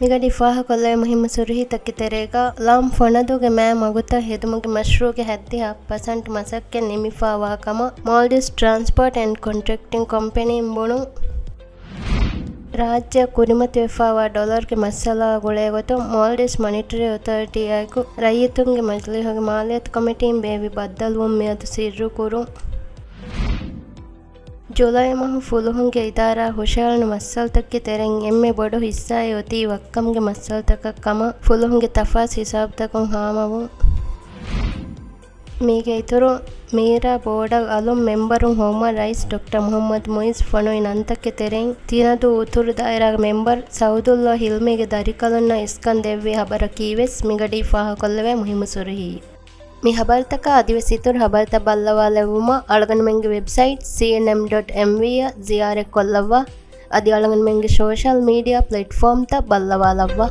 ಮಿಗಡಿ ಫಾಹ ಕೊಲ್ಲೆ ಮುಹಿಮ ಸುರುಹಿ ತಕ್ಕಿ ತೆರೆಗ ಲಾಮ್ ಫೊಣದುಗೆ ಮෑ ಮಗುತ ಹೆದುಮುಗೆ ಮಶ್ರೂಗೆ ಹದ್ದಿ 10% ಮಸಕ್ಕೆ ನಿಮಿಫಾವಾ ಕಮ Maldives transport and contracting company ಬುಣು ರಾಜ್ಯ ಕುರಿಮತಿ ವೆಫಾವಾ ಡಾಲರ್ಗೆ ಮಸ್ಸಲ ಗುಳೆಗೊತು ಮಾಲ್ಡೀವ್ಸ್ ಮಾನಿಟರಿ ಅಥಾರಿಟಿ ಆಯ್ಕು ರೈತುಂಗೆ ಮಜ್ಲಿಹೊಗೆ ಮಾಲಿಯತ್ ಕಮಿಟಿಂ ಬೇವಿ ಬದ್ದಲುವಂ ಮಿಯದು ಸಿರ್ರು ಕುರು ಜುಲೈ ಮಹು ಫುಲುಹುಂಗೆ ಇದಾರಾ ಹುಷಾಳನು ಮಸ್ಸಲ್ತಕ್ಕೆ ತೆರೆಂ ಎಮ್ಮೆ ಬೊಡು ಹಿಸ್ಸಾಯಿ ಒತಿ ವಕ್ಕಂಗೆ ಮಸ್ಸಲ್ತಕ ಕಮ ಫುಲುಹುಂಗೆ ತಫಾಸ್ ಹಿಸಾಬ್ತಕಂ ಹಾಮವು ಮೀಗೆ ಇತುರು ಮೀರಾ ಬೋರ್ಡಗ್ ಅಲುಂ ಮೆಂಬರುಂ human rights doctor Muhammad Muiz ಫೊಣುಯಿ ನಂತಕ್ಕೆ ತೆರೆಂ ತಿನದು ಉತುರು ದಾಯರಾಗ ಮೆಂಬರ್ ಸೌದುಲ್ಲಾ ಹಿಲ್ಮಿಗೆ ದರಿಕಲುನ್ನ ಇಸ್ಕನ್ ದೆವ್ವಿ ಹಬರ ಕೀವೆಸ್ ಮಿಗಡಿ ಫಾಹ ಕೊಲ್ಲವೆ ಮುಹಿಮ ಸುರುಹಿ ಮಿ ಹಬರ್ತಕ ಅದಿವೆಸಿತುರು ಹಬರ್ತ ಬಲ್ಲವಾಲೆವುಮ ಅಳಗನಮೆಂಗೆ ವೆಬ್ಸೈಟ್ cnm.mv ಜಿಯಾರೆ ಕೊಲ್ಲವ್ವ ಅದಿ ಅಳಗನಮೆಂಗೆ ಸೋಷಲ್ ಮೀಡಿಯಾ ಪ್ಲಾಟ್‌ಫಾರ್ಮ್ ತ ಬಲ್ಲವಾಲವ್ವ